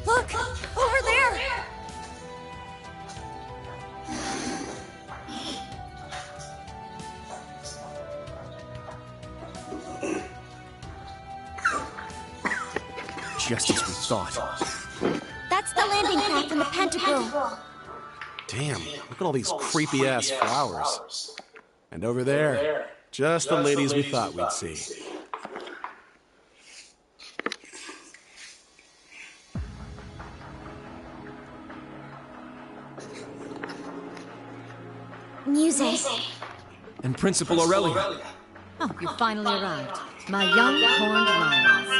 Look! Over there! Just as we thought. That's the landing craft in the Pentacle. Damn, look at all these creepy-ass flowers. And over there, just the ladies we thought we'd see. Music. And Principal Aurelia. Oh, you finally arrived. My young horned lions.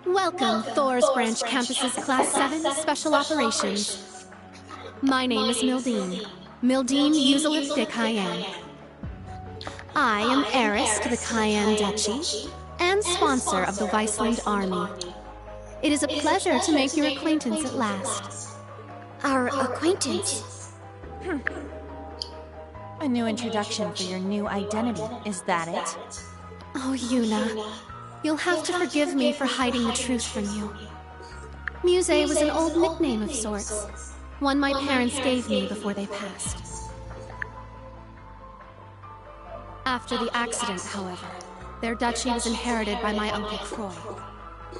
Welcome, Thor's Branch Campus's Class 7 Special Operations. My name is Mildine. Mildine Uzalith de Cayenne. I am heiress to the Cayenne Duchy and sponsor of the Viceland Army. It is a pleasure to make your acquaintance at last. Our acquaintance? A new introduction for your new identity, is that it? Oh, Yuna. You'll have to forgive me for hiding the truth from you. Muse was an old nickname of sorts. One my parents gave me before they passed. After the accident, however, their duchy was inherited by my Uncle Croy.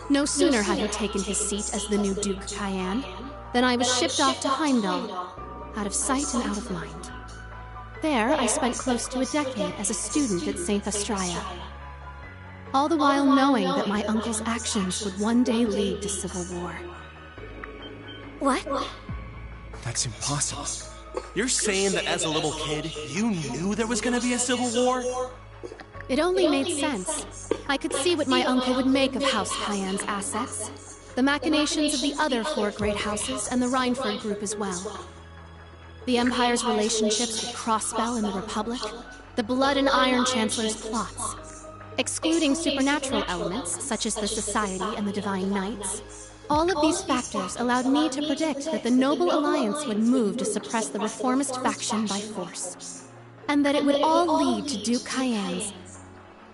No sooner had he taken his seat as the new Duke Cayenne than I was shipped off to Heimdall, out of sight and out of mind. There, I spent close to a decade as a student at St. Astraea. All the while knowing that my uncle's actions would one day lead to civil war. What? That's impossible. You're saying that as a little kid, you knew there was gonna be a civil war? It only made sense. I could see what my uncle would make of House Cayenne's assets, the machinations of the other 4 great houses, and the Reinford group as well. The Empire's relationships with Crossbell and the Republic, the Blood and Iron Chancellor's plots. Excluding supernatural elements, such as the Society and the Divine Knights, all of these factors allowed me to predict that the Noble Alliance would move to suppress the reformist faction by force. And that it would all lead to Duke Cayenne's,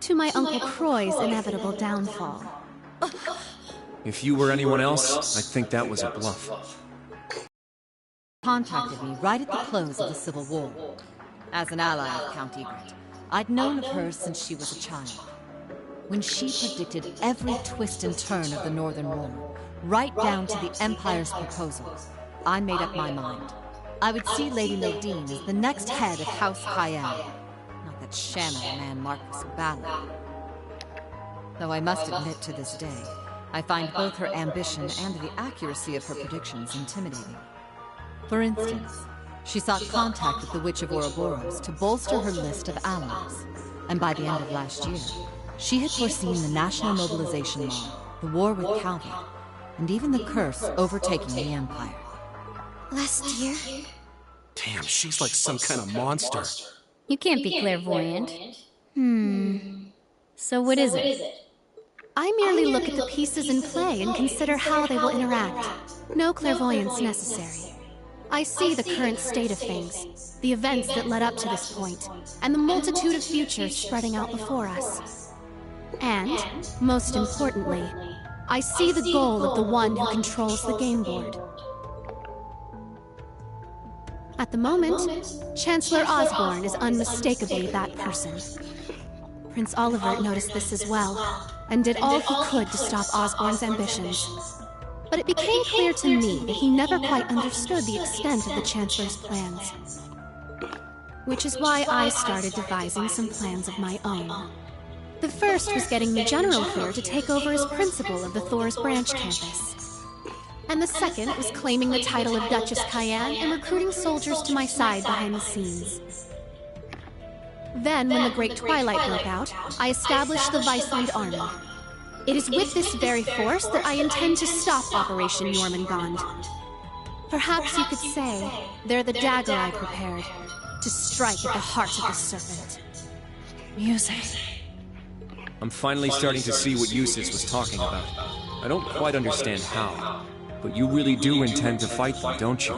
to my Uncle Croy's inevitable downfall. If you were anyone else, I'd think that was a bluff. Contacted me right at the close of the Civil War. As an ally of Count Egret, I'd known of her since she was a child. When she predicted every twist and turn of the Northern War, right down to the Empire's proposals, I made up my mind. I would see Lady Mildine as the next head of House Cayenne, not that sham of a man Marquis Ballard. Though I must admit to this day, I find both her ambition and the accuracy of her predictions intimidating. For instance, she sought contact with the Witch of Ouroboros to bolster her list of allies, and by the end of last year, she had foreseen the National Mobilization Law, the war with Calvin, and even the curse overtaking the Empire. Last year? Damn, she's like some kind of monster. You can't be clairvoyant. So what is it? I merely look at the pieces in play and consider how they will interact. No clairvoyance necessary. I see the current state of things, the events that led up to this point, and the multitude of futures spreading out before us. And, most importantly, I see the goal of the one who controls the game board. At the moment, Chancellor Osborne is unmistakably that person. Prince Oliver noticed this as well, and did all he could to stop Osborne's ambitions. But it became clear to me that he never quite understood the extent of the Chancellor's plans. Which is why I started devising some plans of my own. The first was getting the General here to take over as principal of the Thor's Branch campus. And the second was claiming the title of Duchess Cayenne and recruiting soldiers to my side behind the scenes. Then, when the Great Twilight broke out, I established the Viceland Army. It is with this very force that I intend to stop Operation Jormungand. Perhaps you could say they're the dagger I prepared to strike at the heart of the serpent. Music. I'm finally starting to see what Eustace was talking about. I don't quite understand how, but you really do intend to fight them, don't you?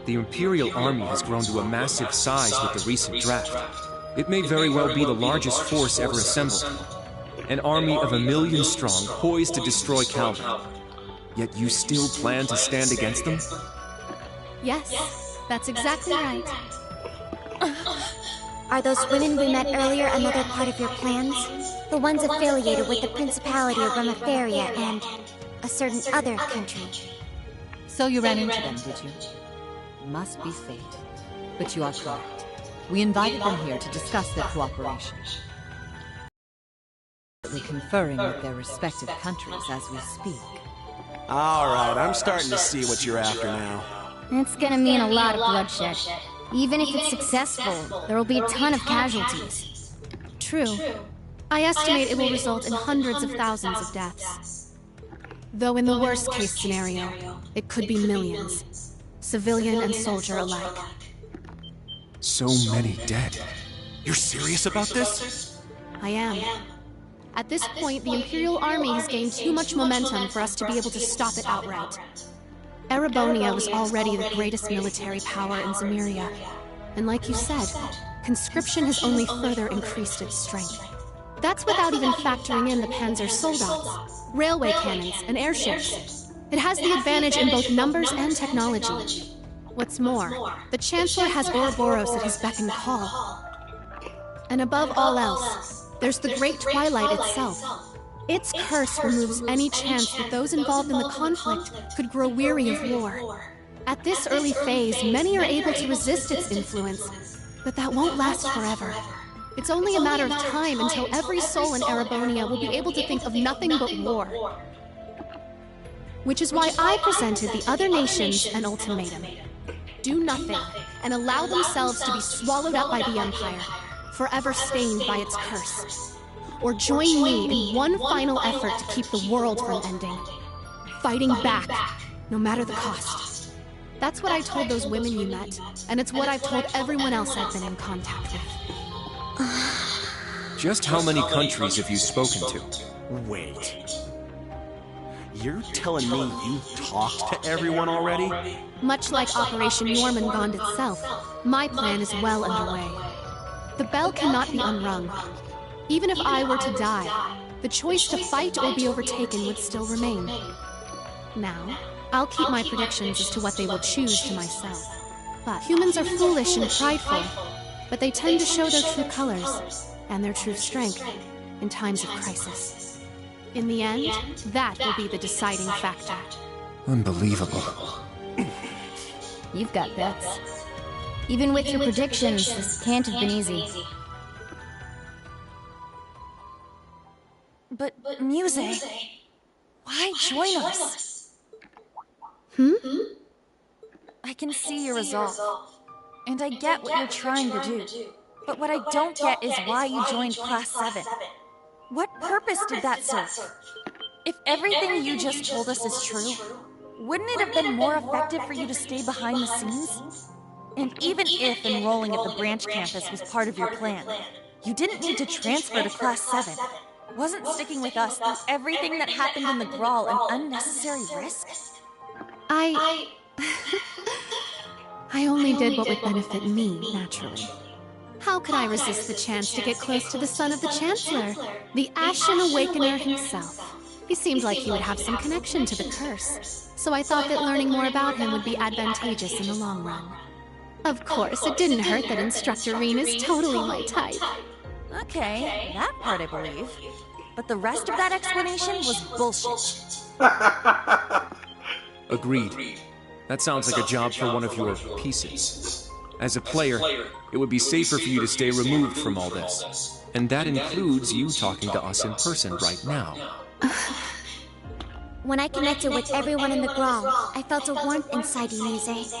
The Imperial Army has grown to a massive size with the recent draft. It may very well be the largest force ever assembled. An army of 1 million strong, poised to destroy Calvin. Yet you still plan to stand against them? Yes, that's exactly right. Are those women we met earlier another part of your plans? The ones affiliated with the Principality of Ramaferia and a certain other country. So you ran into them, did you? Must be fate. But you are correct. We invited them here to discuss their cooperation. Conferring with their respective countries as we speak. Alright, I'm starting to see what you're after now. It's gonna mean a lot of bloodshed. Even if it's successful, there will be a ton of casualties. True. I estimate it will result in hundreds of thousands of deaths. Though in the worst case scenario, it could be millions. Civilian and soldier alike. So many dead. You're serious about this? I am. At this point, the Imperial Army has gained too much momentum for us to be able to stop it outright. Erebonia was already the greatest military power in Zemuria. And like you said, conscription has only further increased its strength. That's without even factoring in the Panzer Soldats, railway cannons, and airships. It has the advantage in both numbers and technology. What's more, the Chancellor has Ouroboros at his beck and call. And above all else, there's the Great Twilight itself. Its curse removes any chance that those involved in the conflict could grow weary of war. At this early phase, many are able to resist its influence, but that won't last forever. It's only a matter of time until every soul in Erebonia will be able to think of nothing but war. Which is why I presented the other nations an ultimatum. Do nothing, and allow themselves to be swallowed up by the Empire, forever stained by its curse. Or join me in one final effort to keep the world from ending. Fighting back, no matter the cost. That's what I told those women you met, and it's what I've told everyone else I've been in contact with. Just how many countries have you spoken to? Wait. You're telling me you've talked to everyone already? Much like Operation Jormungand itself, my plan is well underway. The bell cannot be unrung. Even if I were to die, the choice to fight or be overtaken would still remain. Now, I'll keep my predictions as to what they will choose to myself. But humans are foolish and prideful, but they tend to show their true colors and their true strength in times of crisis. In the end, that will be the deciding factor. Unbelievable. You've got guts. Even with your predictions, this can't have been easy. But Muse, why join us? I can see your resolve, and I get what you're trying to do. But what I don't get is why you joined Class 7. What purpose did that serve? If everything you just told us is true, wouldn't it have been more effective for you to stay behind the scenes? And even if enrolling at the branch campus was part of your plan, you didn't need to transfer to Class 7. Wasn't sticking with us through everything that happened in the Grawl an unnecessary risk? I only did what would benefit me, naturally. How could I resist the chance to get close to the son of the Chancellor, the Ashen Awakener himself? He seemed like he would have some connection to the curse, so I thought that learning more about him would be advantageous in the long run. Of course, it didn't hurt that Instructor Rean is totally my type. Okay, that part I believe. But the rest of that explanation was bullshit. Agreed. That sounds like a job for one of your pieces. As a player, it would be safer for you to stay removed from all this. And that includes you talking to us in person right now. When I connected with everyone in the Grawl, I felt a warmth inside you, Muse.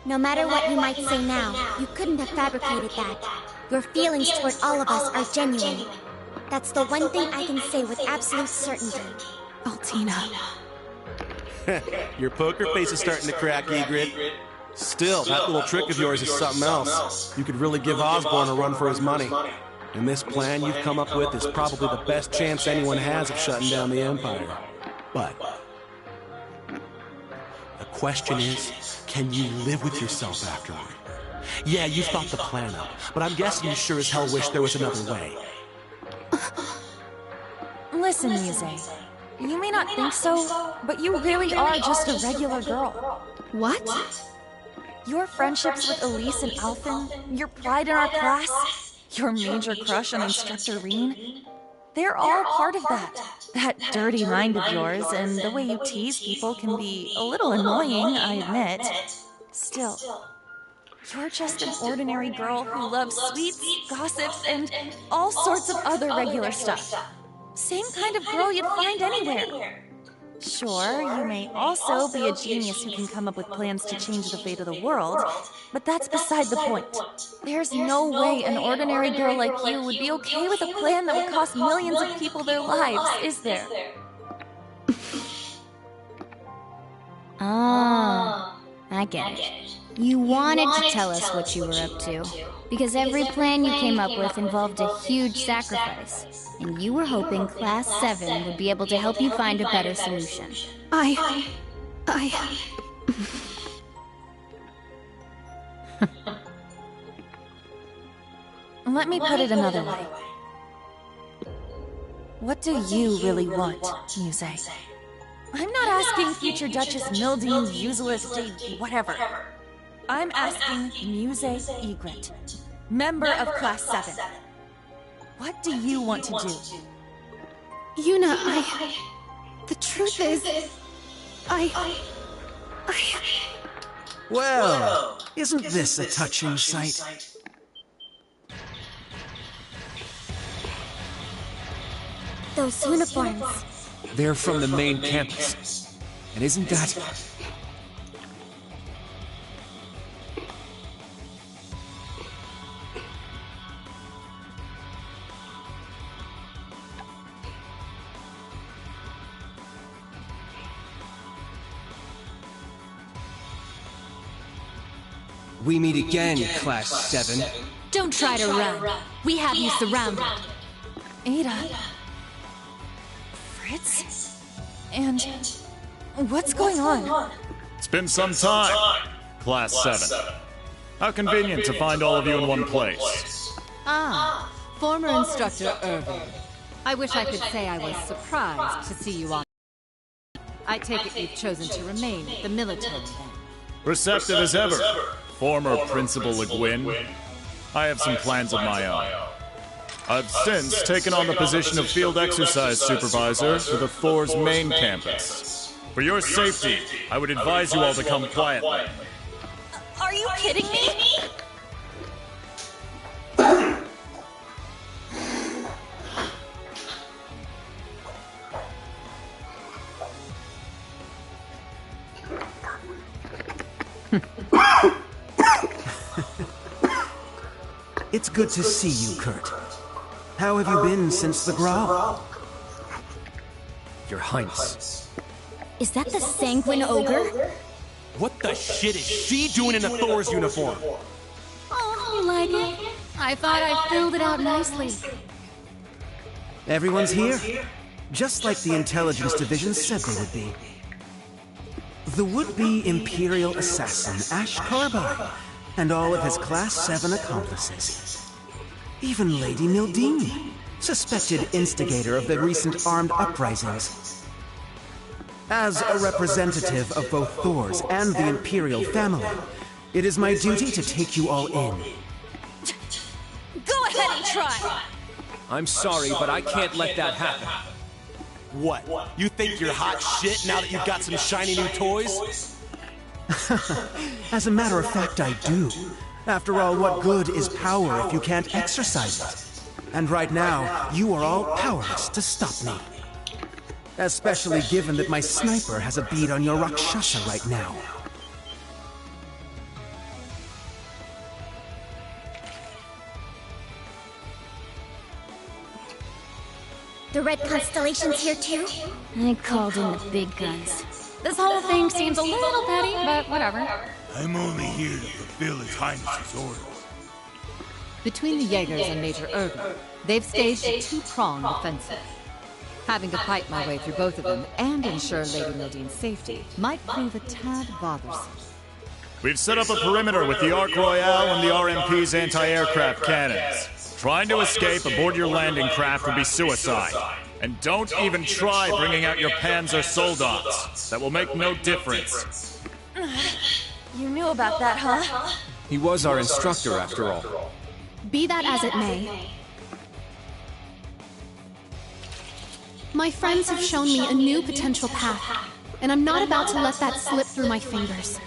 No matter what you might say now, you couldn't have fabricated that. Your feelings toward all of us are genuine. That's the one thing I can say with absolute certainty. Altina. Your poker face is starting to crack, Ygritte. Still, that little trick of yours is something else. You could really give Osborn a run for his money. And this plan you've come up with is probably the best chance anyone has of shutting down the Empire. But the question is, can you live with yourself afterward? Yeah, you thought the plan up, but I'm guessing you sure as hell wish there was another way. Listen, Muse. You may not think so, but you really are just a regular girl. What? Your friendships with Elise and Alphen, your pride in our class, your major crush on Instructor Rean, they're all part of that. That dirty mind of yours, and the way you tease people can be a little annoying, I admit. Still, you're just an ordinary girl who loves sweets, gossips, and all sorts of other regular stuff. Same kind of girl you'd find anywhere. Sure, you may also be a genius who can come up with plans to change the fate of the world, but that's beside the point. There's no way an ordinary girl like you would be okay with a plan that would cost millions of people their lives, is there? Ah, I get it. You wanted to tell us what you were up to, because every plan you came up with involved a huge sacrifice, and you were hoping Class 7 would be able to help you find a better solution. Let me put it another way. What do you really want, Muse? I'm not asking future Duchess Mildine, Useless, whatever. I'm asking Muse Egret, member of Class 7. What do you want to do? Yuna, the truth is, Well, isn't this a touching sight? Those uniforms. They're from the main campus. And isn't that... We meet again, Class 7. Don't try to run. We have you surrounded. Ada. Fritz? And what's going on? It's been some time, Class 7. How convenient to find all of you in one place. Ah, former instructor Irving. I wish I could say I was surprised to see you on. I take it you've chosen to remain at the military then. Receptive as ever, former Principal Le Guin. I have some plans of my own. I've since taken on the position of Field Exercise Supervisor for the Thor's main campus. For your safety, I would advise you all to come quietly. Are you kidding me? It's good to see you, Kurt. How have you been since the Growl? Your Highness. Is that the Sanguine Ogre? What the shit is she doing in a Thor's uniform? oh, you like it? I thought I filled it out nicely. Everyone's here? Just like the Intelligence Division said they would be. The would-be Imperial assassin, Ash Carbide, and all of his Class 7 accomplices. Even Lady Mildine, suspected instigator of the recent armed uprisings. As a representative of both Thor's and the Imperial family, it is my duty to take you all in. Go ahead and try! I'm sorry, but I can't let that happen. What? You think you're hot shit now that you've got some shiny new toys? As a matter of fact, I do. After all, what good is power if you can't exercise it? And right now, you are all powerless to stop me. Especially given that my sniper has a bead on your Rakshasa right now. The Red Constellation's here too? I called in the big guns. This whole thing seems a little petty, but whatever. I'm only here to fulfill His Highness's orders. Between the Jaegers and Major Irving, they've staged a two-pronged offensive. Having to fight my way through both of them and ensure Lady Nadine's safety might prove a tad bothersome. We've set up a perimeter with the Ark Royale and the RMP's anti-aircraft cannons. Trying to escape aboard your landing craft would be suicide. And don't even try bringing out your Panzer Soldats. That will make no difference. You knew about that, huh? He was our instructor, after all. Be that as it may, my friends have shown me a new potential path, and I'm not about to let that slip through my fingers.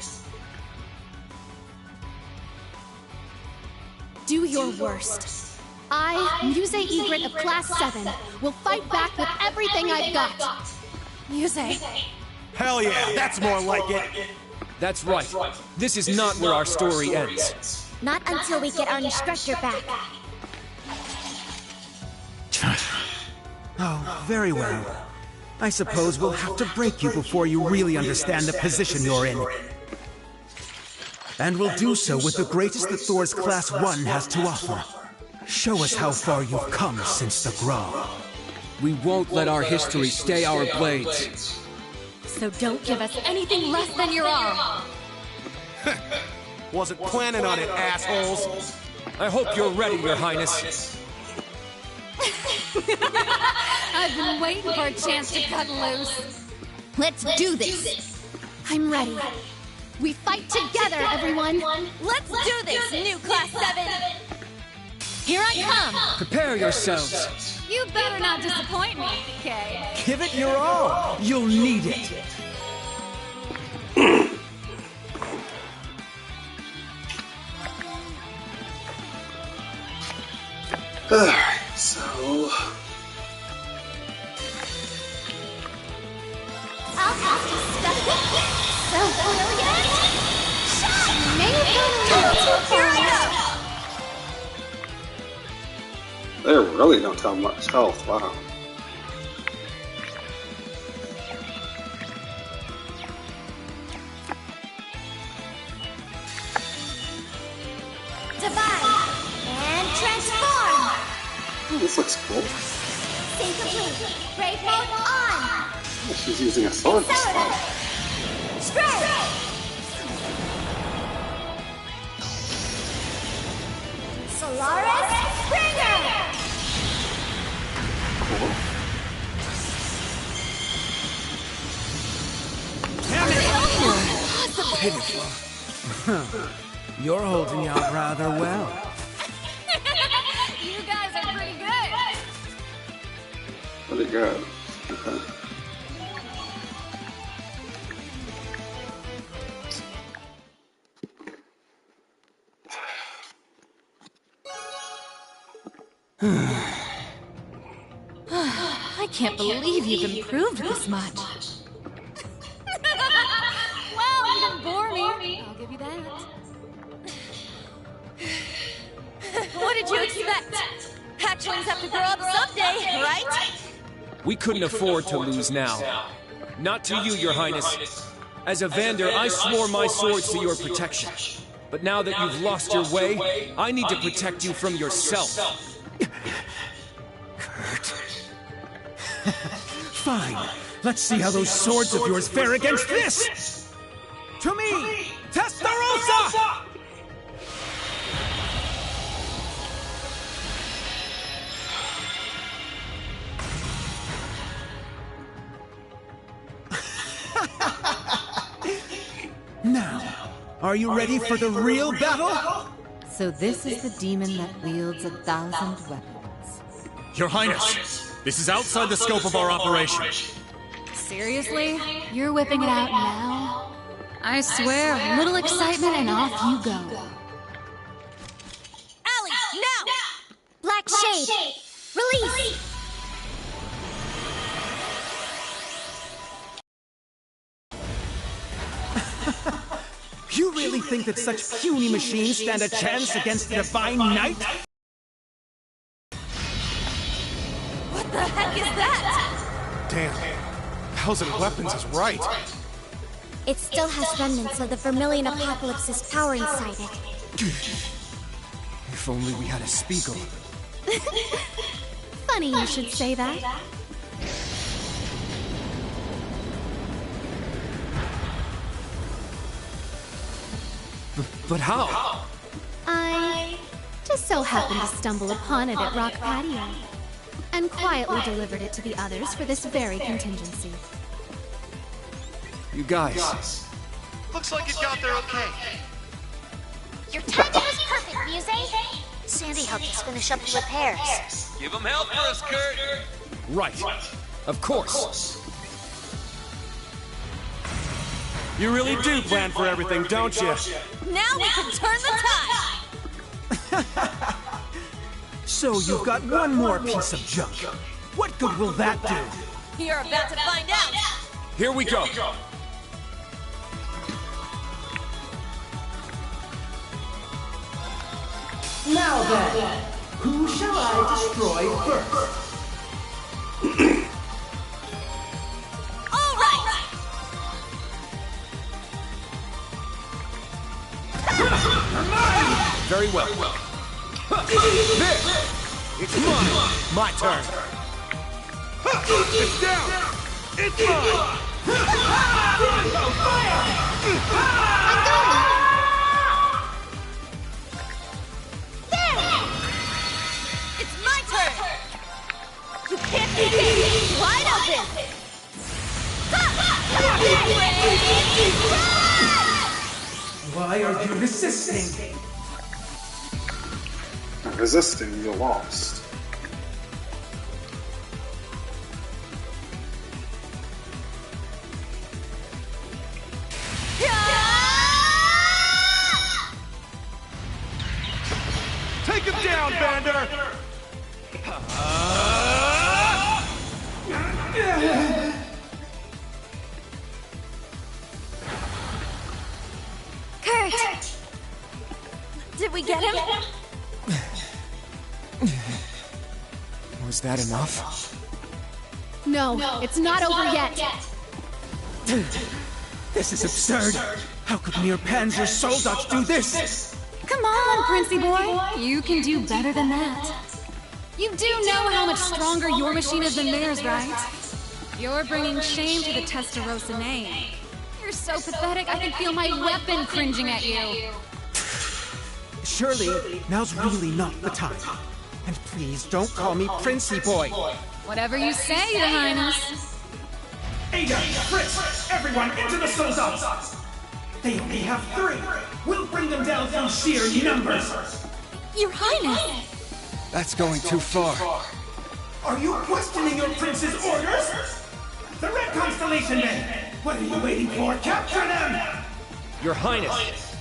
Do your worst. I, Muse Egret of Class 7, will fight back with everything I've got. Muse. Hell yeah, that's more like it. That's right. This is not where our story ends. Not until we get our instructor back. Oh, very well. I suppose we'll have to break you before you really understand the position you're in. And we'll do so with the greatest that Thor's Class 1 has to offer. Show us how far you've come since the Graal. We won't let our history stay our blades. So don't give us anything less than your all. Wasn't planning on it, assholes. I hope you're ready, Your Highness. I've been waiting for a chance to cut loose. Let's do this! I'm ready. We fight together, everyone! Let's do this, new Class 7! Here I come! Prepare yourselves. You better not disappoint me, Kay. Give it your all. You'll need it. Alright, so... I'll have to stuff it. So brilliant! Shot! May have gone a little too far. They really don't have much health, wow. Divide and transform. Oh, this looks cool. Sync complete. Brave mode on. Oh, she's using a sword this time. Spread. Solaris Springer. You're holding out rather well. You guys are pretty good. Pretty good. Okay. I can't believe you've improved this much. Well, you didn't bore me. I'll give you that. What did you expect? Hatchlings have to grow up someday, right? We couldn't afford to lose now. Not to you, Your Highness. As a Vander, I swore my swords to your protection. But now that you've lost your way, I need to protect you from yourself. Kurt. Fine. Let's see how those swords of yours fare against this! To me, Testarossa! Now, are you ready for the real battle? So this is the demon that wields 1,000 weapons. Your Highness, this is outside the scope of our operation. Seriously? You're whipping it out now? I swear, a little excitement and off you go. Allie, now! Black Shade. Release. You really think that such puny machines stand a chance against the Divine Knight? What the heck is that? Damn. 1,000 weapons is right. It still has remnants of the Vermilion Apocalypse's power inside it. If only we had a Spiegel. Funny you should say that. But how? I just so happened to stumble upon it at Rock Patio, and quietly delivered it to the others for this very contingency. You guys. Looks like it got there okay. Your timing was perfect, Muse. Sandy helped us finish up the repairs. Give him help for us, Kurt. Right. Of course. You really do plan for everything, don't you? Now we can turn the tide! So you've got one more piece of junk. What good will that do? You're about to find out! Here we go. Now then, who shall I destroy first? All right! Very well. There! It's mine! My turn. It's down! It's mine! It's my turn! You can't keep me wide open! Why are you resisting? Resisting, you're lost. Take him down, Vander! Kurt! Did we get him? Was that enough? No, it's not over yet. This is absurd. How could mere Panzer Soldat do this? Come on, Princey boy. You can do better than that. You do know how much stronger your machine is than theirs, right? You're bringing shame to the Testarossa name. You're so pathetic, I can feel my weapon cringing at you. Surely, now's really not the time. And please don't call me Princey Boy. Whatever you say, Your Highness. Ada, Fritz, everyone into the Soldats! They only have 3. We'll bring them down through sheer numbers. Your Highness! That's going too far. Are you questioning your prince's orders? The Red Constellation men! What are you waiting for? Capture them! Your Highness!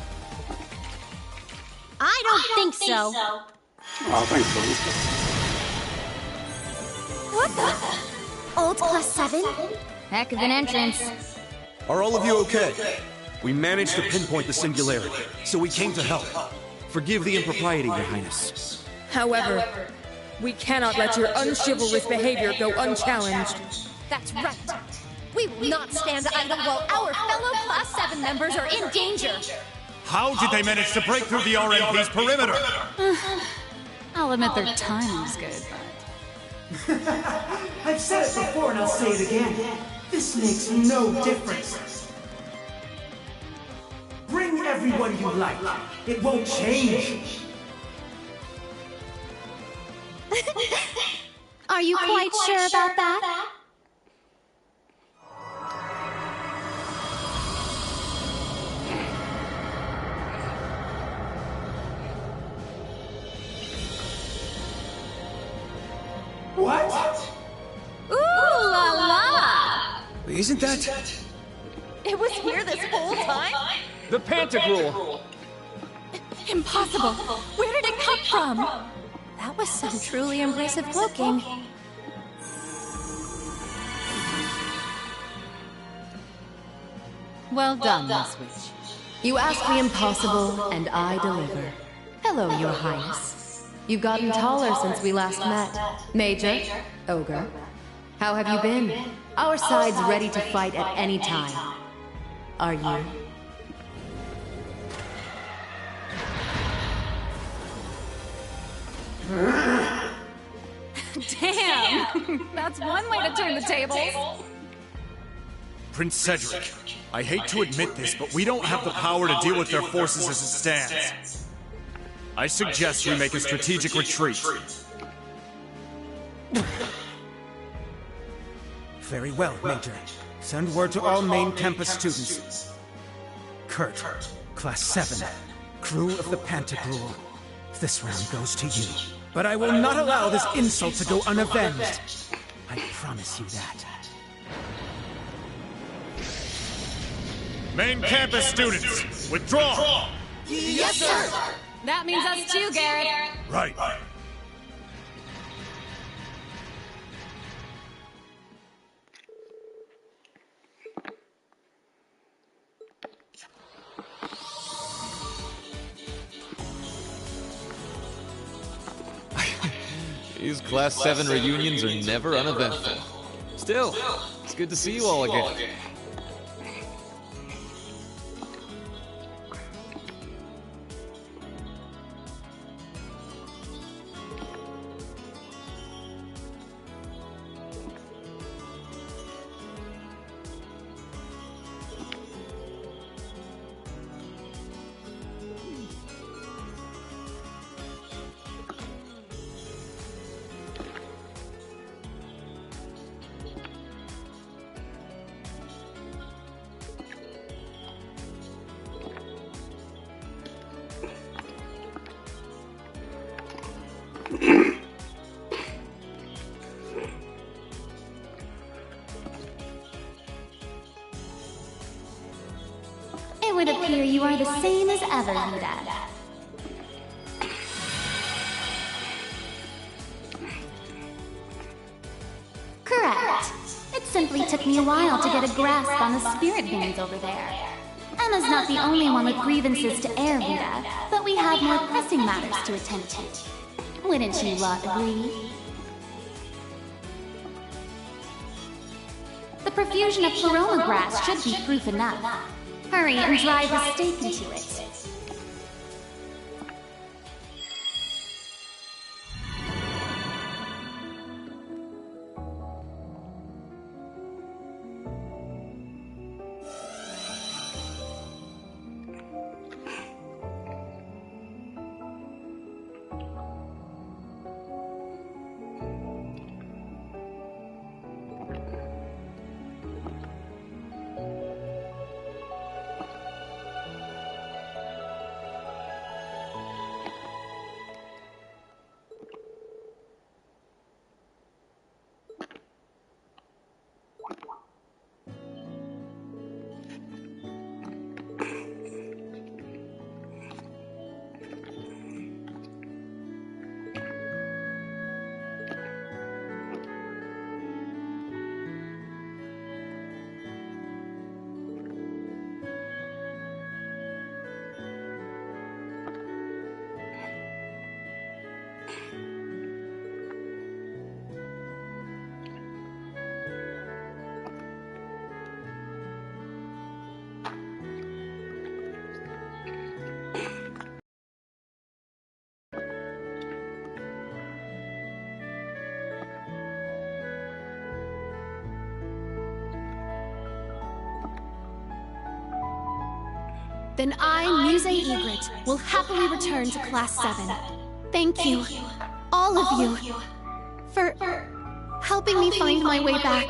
I don't think so. I think so. What the? Old Class 7? Heck of an entrance. Are all of you okay? We managed to pinpoint the singularity, so we came to help. Forgive the impropriety, Your Highness. However, we cannot let your unchivalrous behavior go unchallenged. That's right. We will not stand idle while our fellow Class 7 members are in danger. How did they manage to break through the RMP's perimeter? I'll admit their timing's good, but... I've said it before and I'll say it again. This makes no difference. Bring everyone you like. It won't change. Are you quite sure about that? What? Ooh la la! Isn't that... It was here this whole time? the Pantagruel? Impossible! Where did it come from? That was some truly impressive cloaking. Well done, Miss Witch. You asked the impossible, and I deliver. Hello, Your Highness. You've gotten taller since we last met. Major, Ogre, how have you been? Our side's ready to fight at any time. Are you? Damn! That's one way to turn the tables. Prince Cedric, I hate to admit this, but we don't have the power to deal with their forces as it stands. I suggest we make a strategic retreat. Very well, Major. Send word to all main campus students. Kurt, Class 7, crew of the Pantagruel. This round goes to you. But I will not allow this insult to go unavenged. I promise you that. Main campus students, withdraw! Yes, sir! That means us too, Garrett. Right. These Class 7 reunions are never uneventful. Still, it's good to see you all again. It would appear you are the same as ever, Vidad. Correct. It simply took me a while to get a grasp on the spirit veins over there. Emma's not the only one with grievances to air, Vidad, but we have more pressing matters to attend to. Wouldn't you lot agree? The profusion of Pleroma grass should be proof enough. Hurry and drive the stake into it. Then I, Muse Egret, will happily return to Class 7. Thank you, all of you, for helping me find my way back.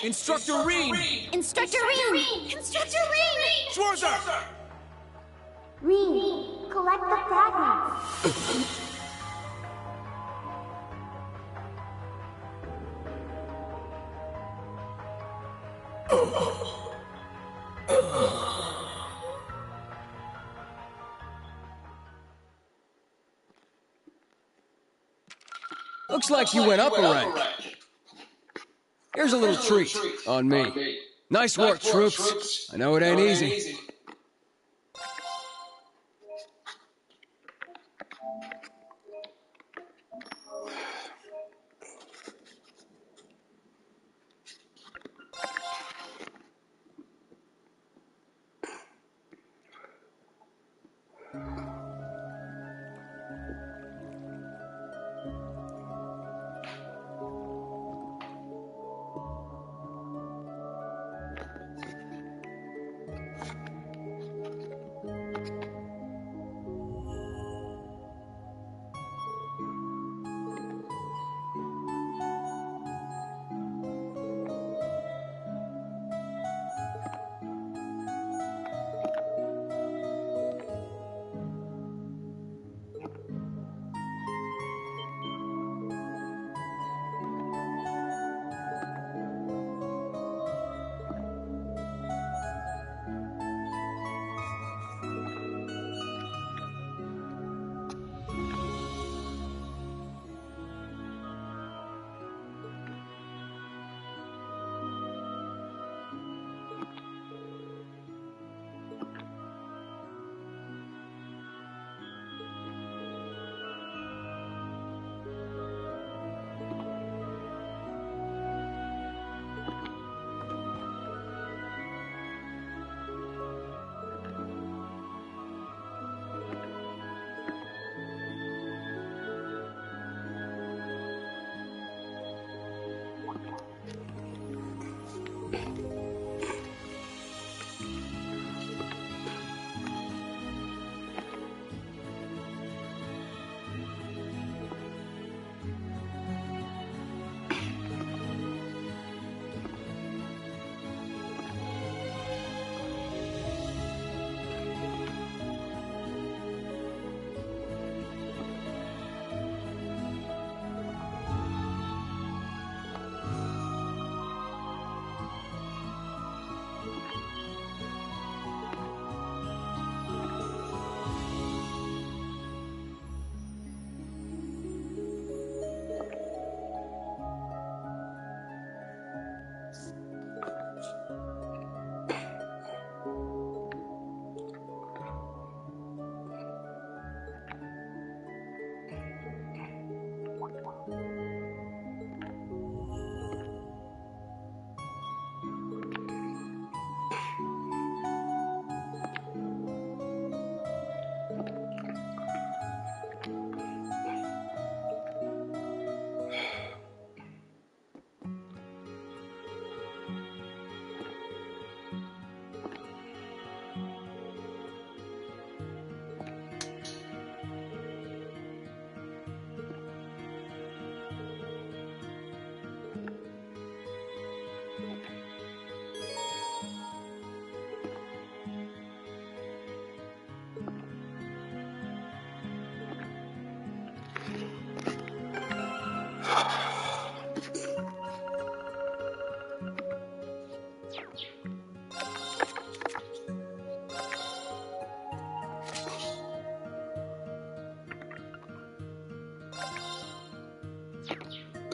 Instructor Reen! Instructor Reen! Instructor Reen! Schwarzer! Reen, collect the fragments. Looks like you went up a rank. Here's a little treat on me. Nice work, troops. I know it ain't easy.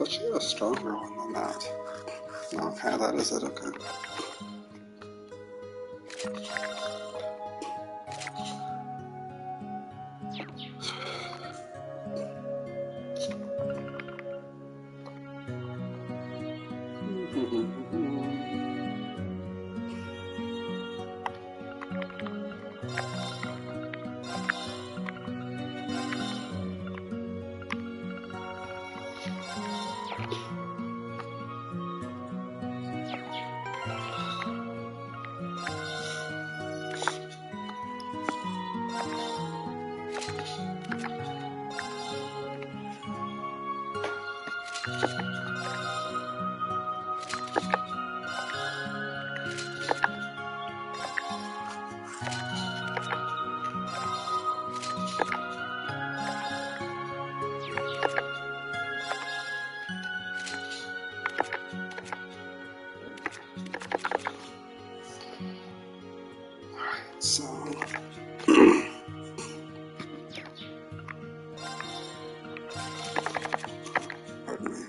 thought she had a stronger one than that. Okay, that is it, okay. So, pardon me.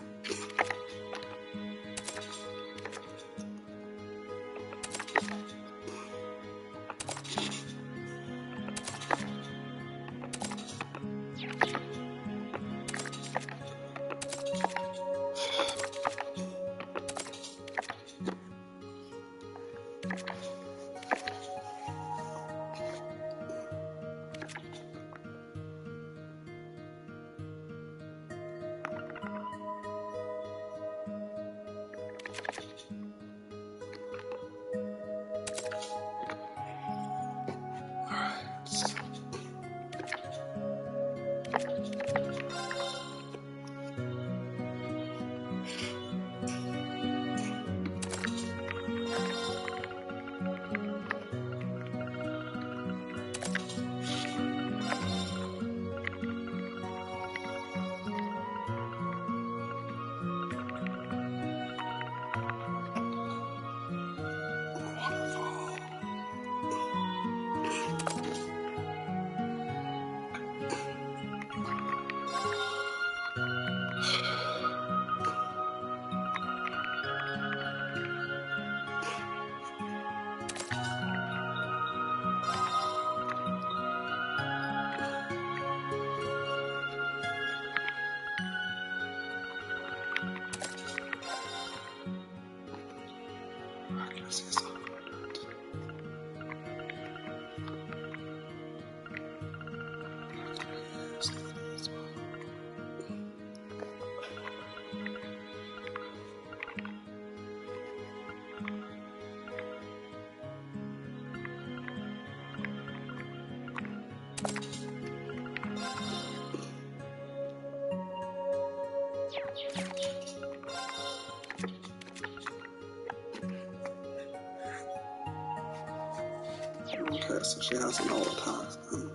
Okay, so she has an old attack then.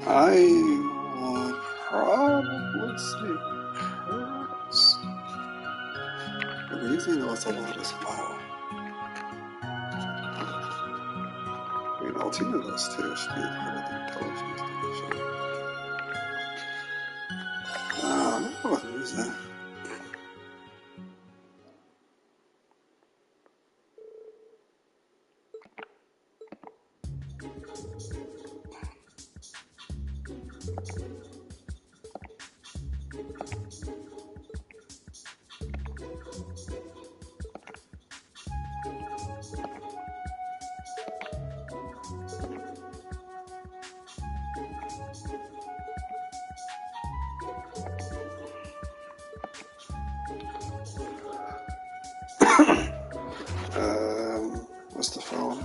I would probably say Kurtz. But the easy knows a lot as well. I mean, all two of those two should be part of the intelligence division. I'm gonna go with Musa. What's the phone?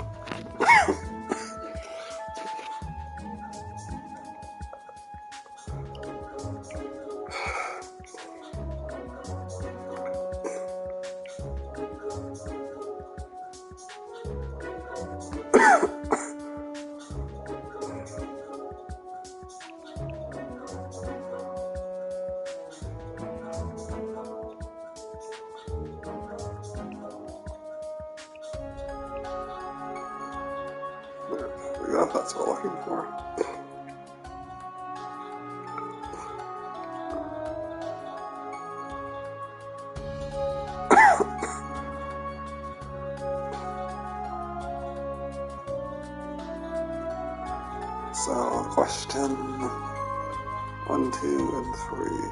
Yeah, that's what we're looking for. So, question 1, 2, and 3.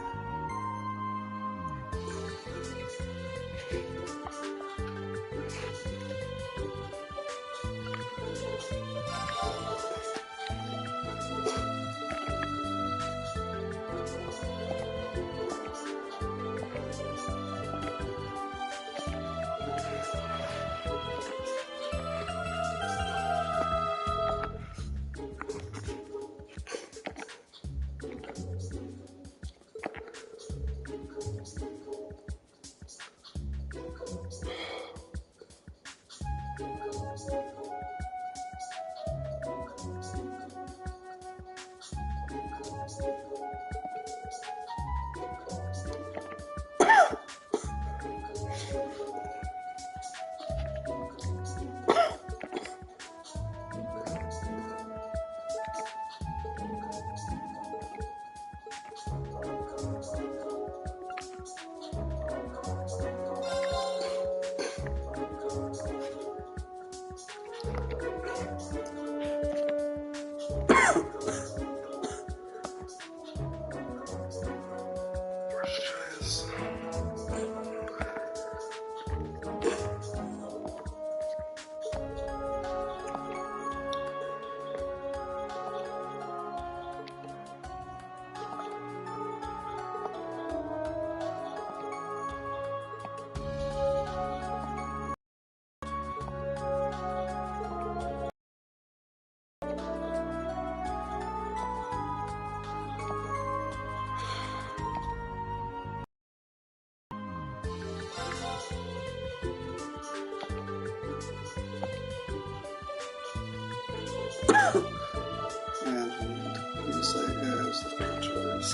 And you say is the pictures.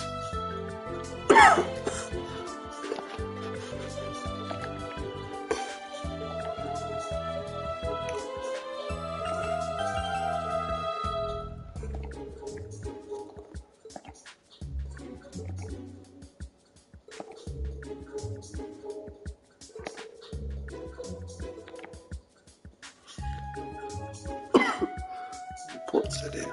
Port City.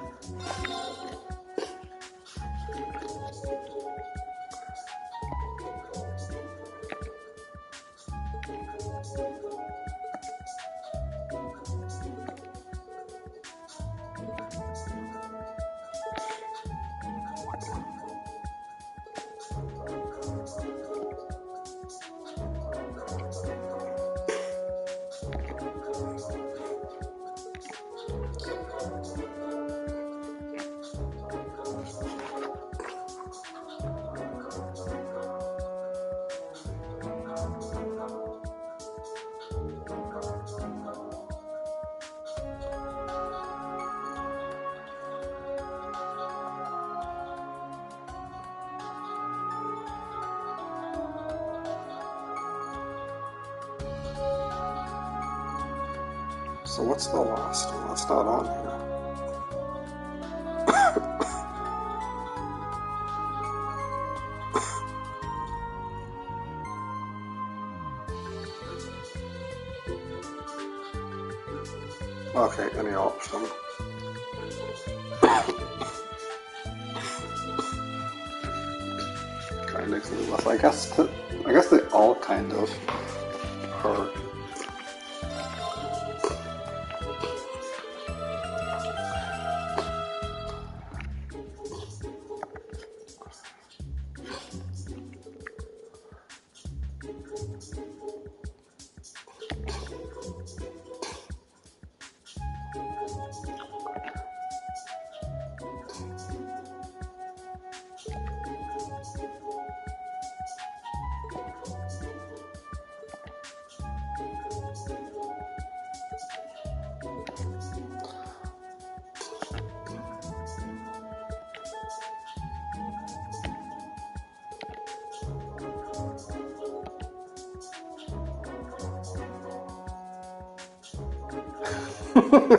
So what's the last one? That's not on here. Okay, any option. Kind of clueless. I guess they all kind of are.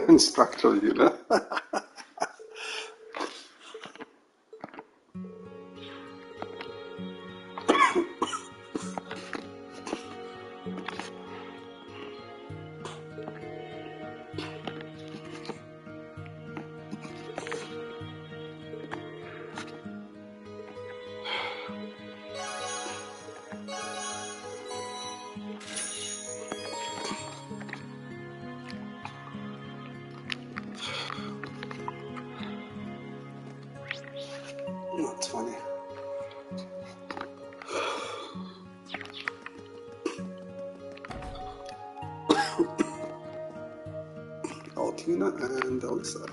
Instructor unit. That's funny. Altina and Alyssa.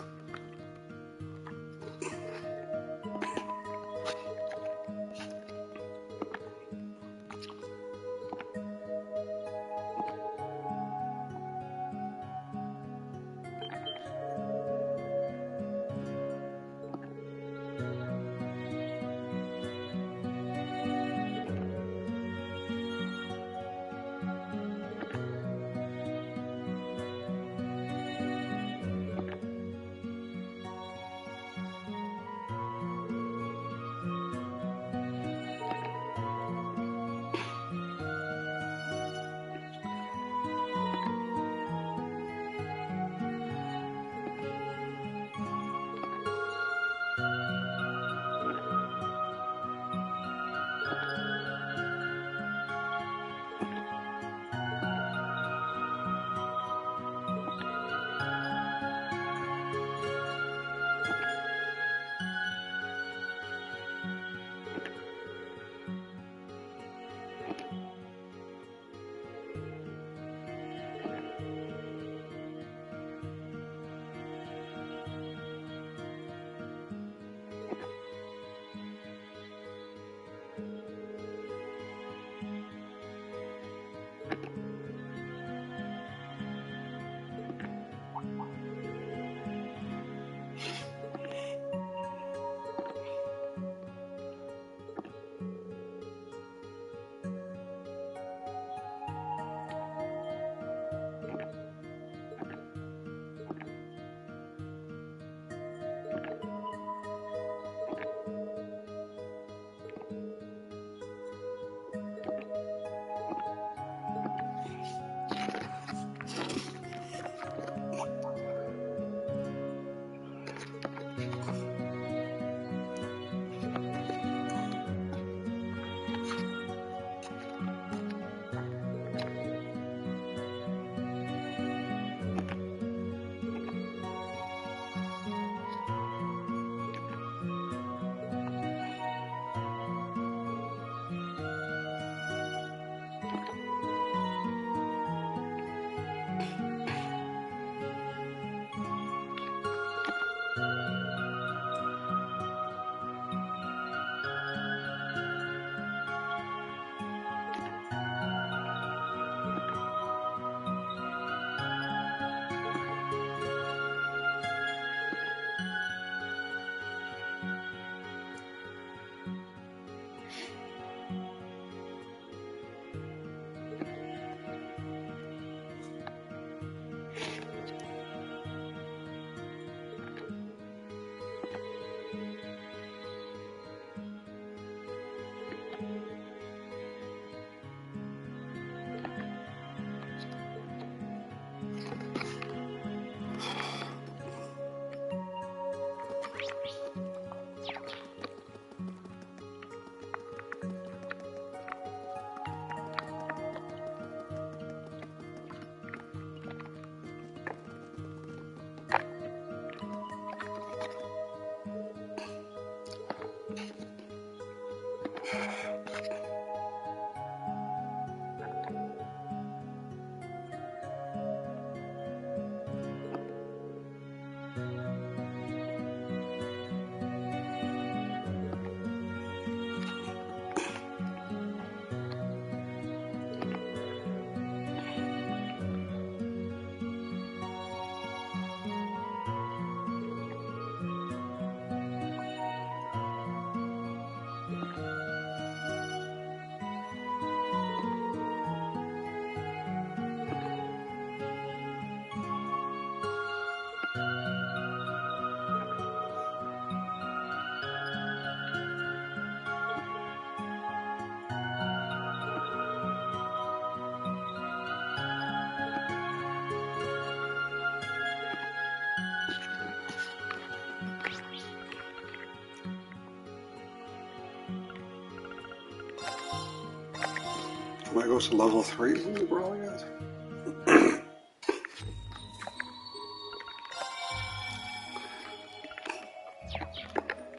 Can I go to level 3 in the brawl yet?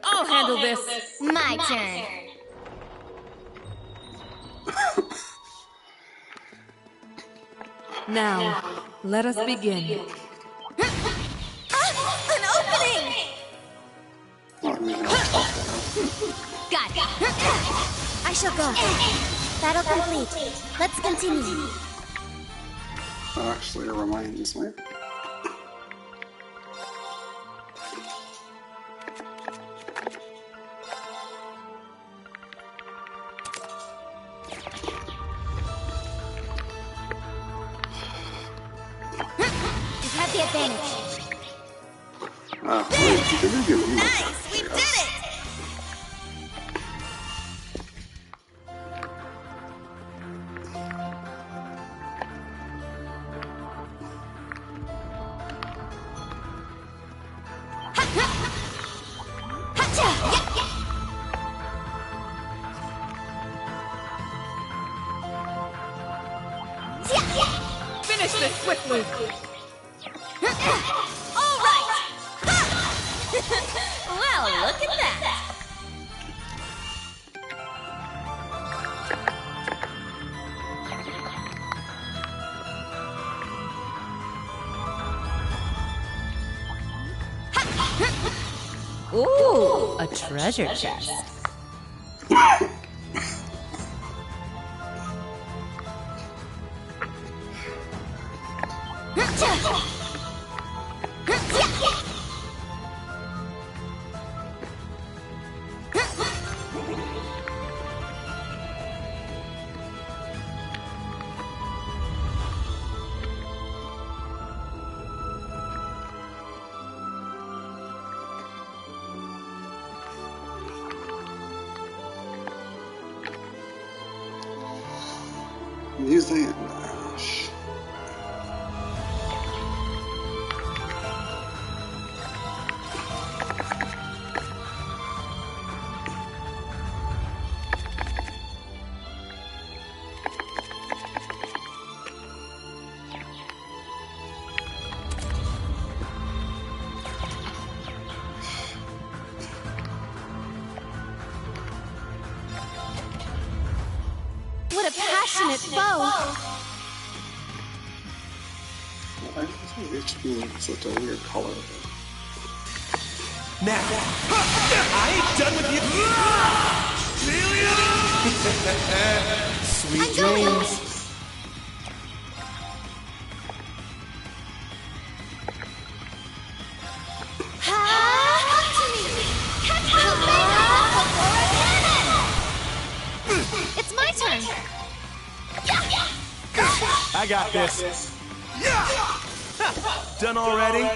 I'll handle this. My turn. Now, let us begin. An opening! Got it. I shall go. Battle complete. Let's continue. Actually, it reminds me. You have the advantage. Nice! We did it! Finish this swiftly. All right! Well, look at that! Ooh, a treasure chest. Museum Ash. What a passionate foe! Why does HP such a weird color? Now, I ain't done with you. Sweet dreams. It's my turn! I got this. Done already?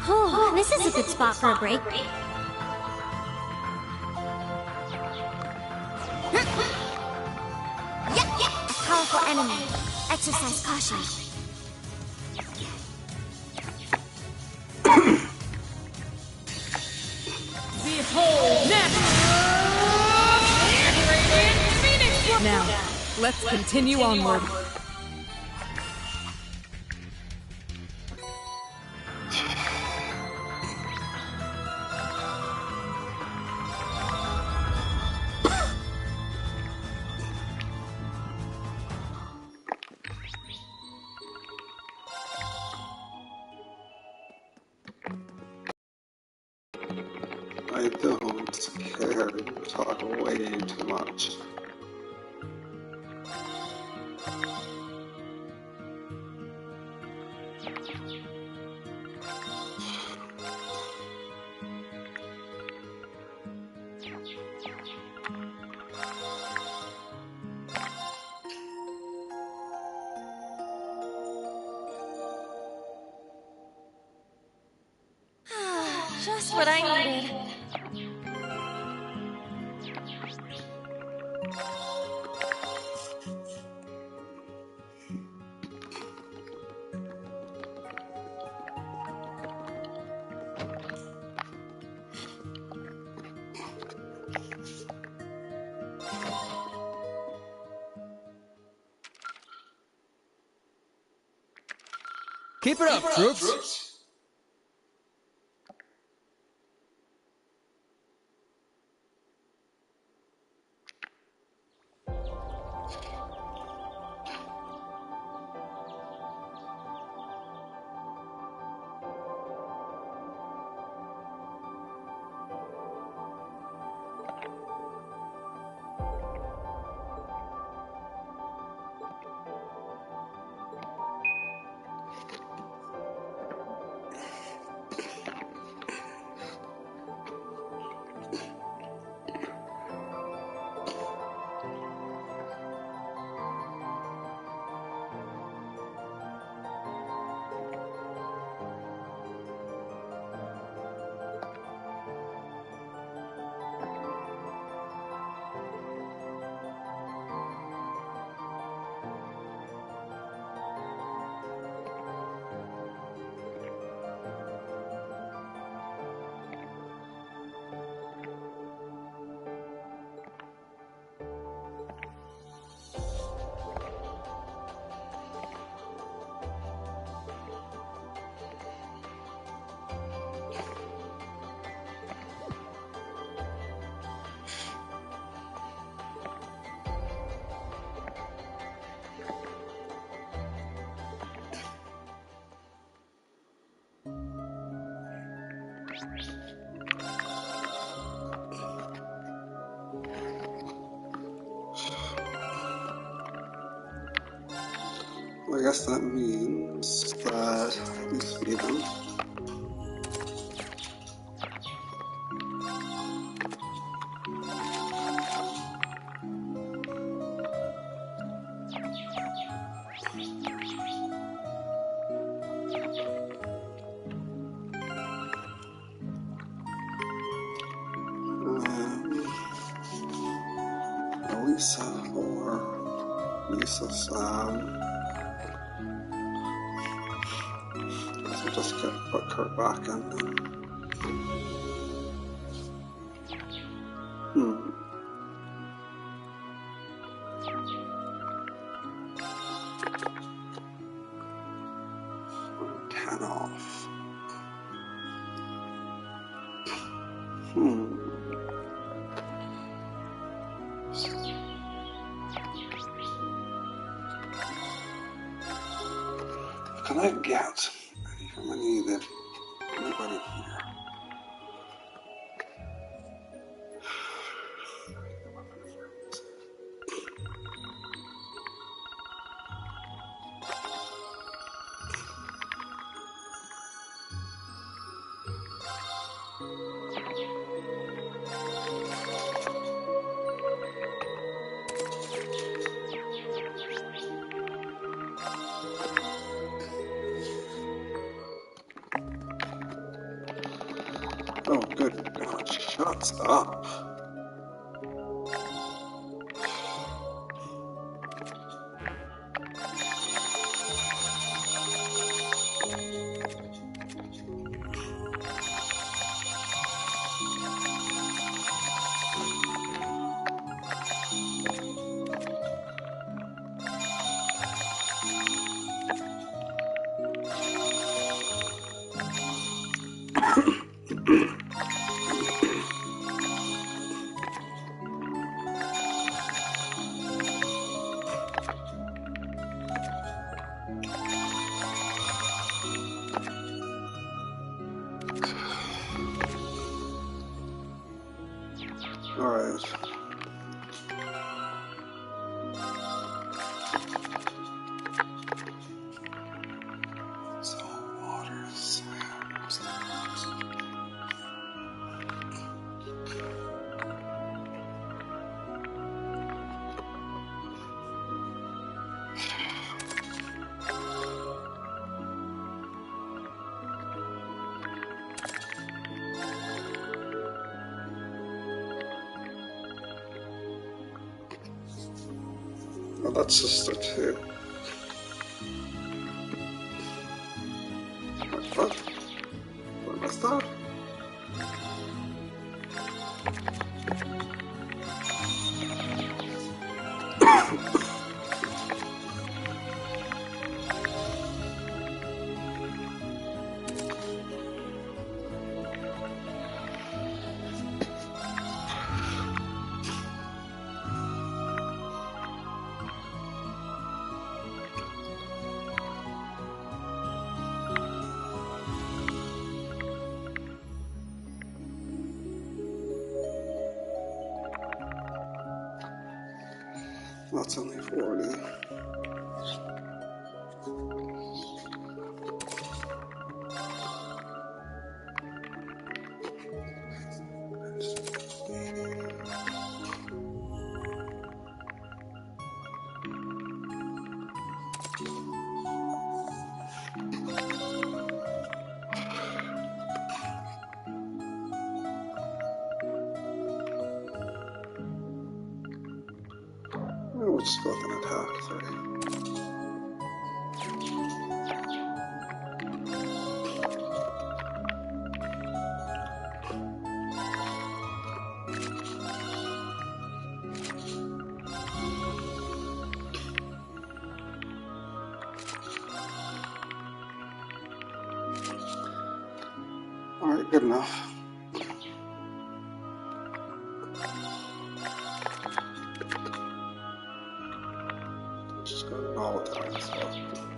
Oh, this is a good spot for a break. A powerful enemy. Exercise caution. Behold now, let's continue onward. I don't care. You talk way too much. what I needed. Keep it up, troops! I guess that means that these feed them. Lisa or Lisa We'll just put Kurt back in. Hmm. 10 off. Can I get any that anybody here? Oh, good God, shut up. Oh, that's sister too. What? What was that? That's only 40. We'll just go with an attack, 30. Alright, good enough. All the time, so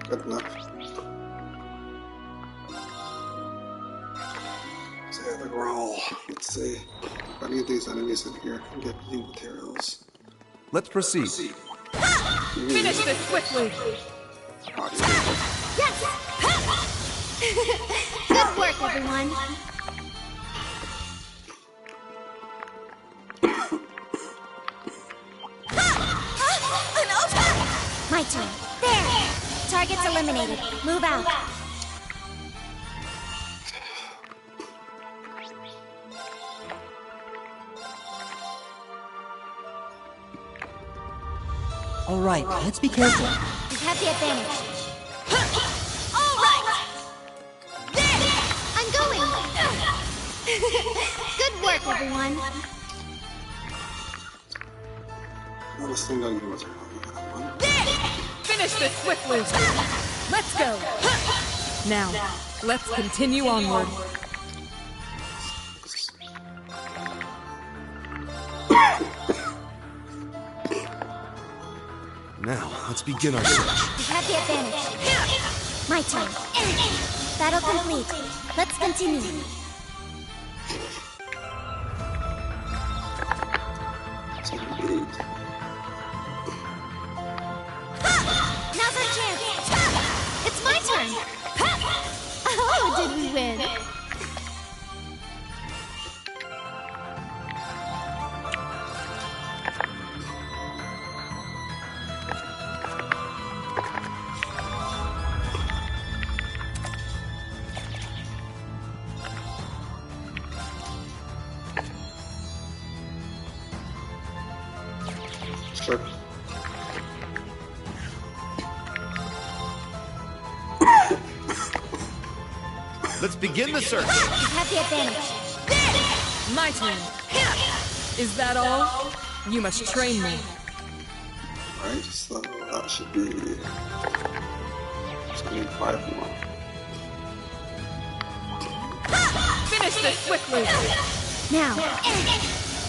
good enough. So yeah, the growl. Let's see if any of these enemies in here can get new materials. Let's proceed. Finish this quickly! Yes! Good work, everyone. My turn. There! Target's eliminated. Move out. All right, let's be careful. You have the advantage. All right! There! I'm going! Good work, everyone. Well, this thing doesn't do much. Finish this swiftly! Let's go! Now, let's continue onward. Now, let's begin our search. You have the advantage. My turn. Battle complete. Let's continue. Now's our chance! It's my turn! Oh, did we win? Sure. Let's begin the search. You have the advantage. My turn. Is that all? You must train me. Right, so that should be... Just need 5 more. Finish this quickly! Now,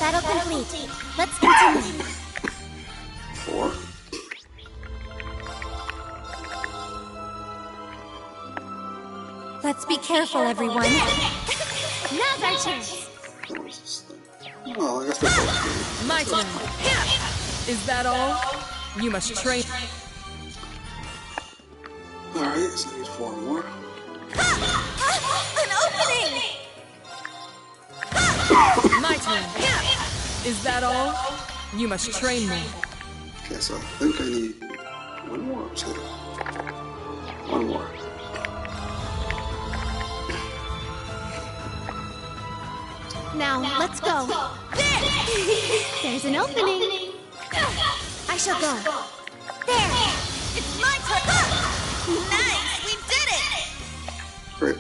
battle complete. Let's continue. 4. Let's be careful, everyone. Now's our chance. Well, I guess they're both My turn. Is that all? You must train. Alright, so I need 4 more. An opening! My turn. Is that all? You must train me. Okay, so I think I need 1 more or 2. 1 more. Now, let's go. There's an opening. I shall go. there! It's my turn! Nice! We did it! Great.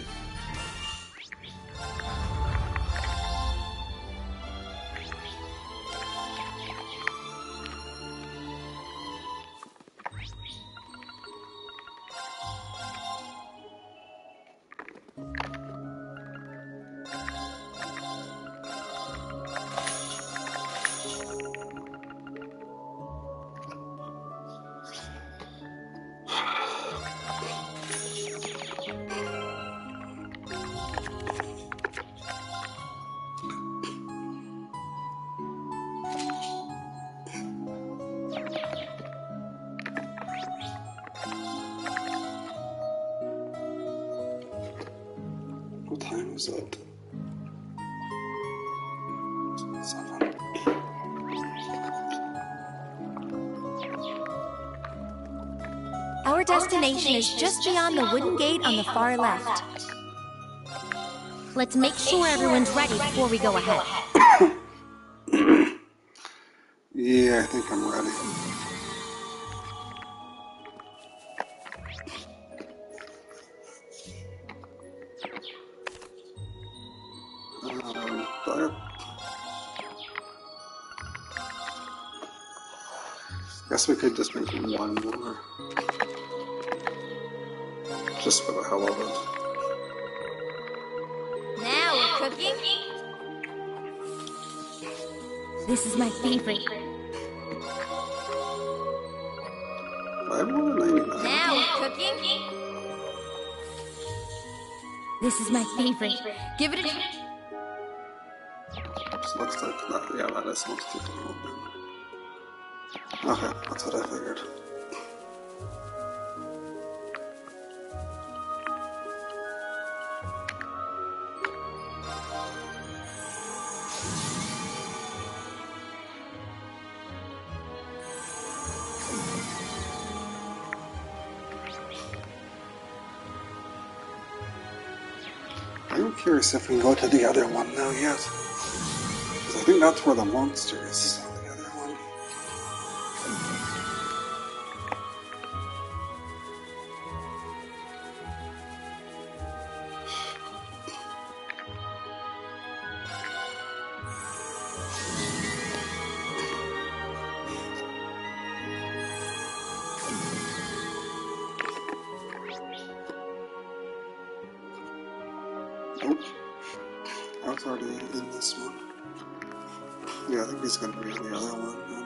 What time is it? 7. Our destination is just beyond the wooden gate on the far left. Let's make sure everyone's ready before we go ahead. Yeah, I think I'm ready. But guess we could just make one more. Just for the hell of it. Now we're cooking. This is my favorite. I have more than 99. Now we're cooking. This is my favorite. Give it a... This looks like that. Yeah, that is most difficult. Okay, that's what I figured. I'm curious if we can go to the other one now yet. Because I think that's where the monster is. The other one. Nope. I was already in this one. Yeah, I think he's gonna be in the other one then.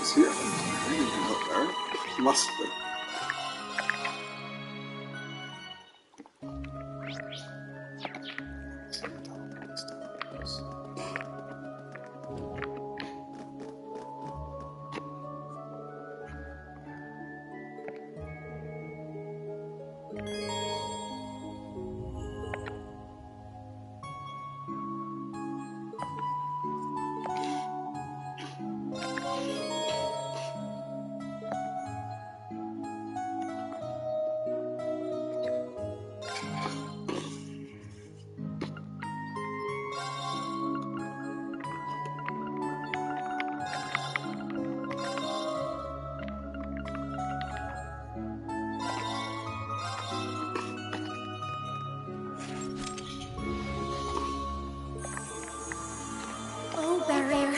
Is he anything up there? He must be. Oh, Barrier,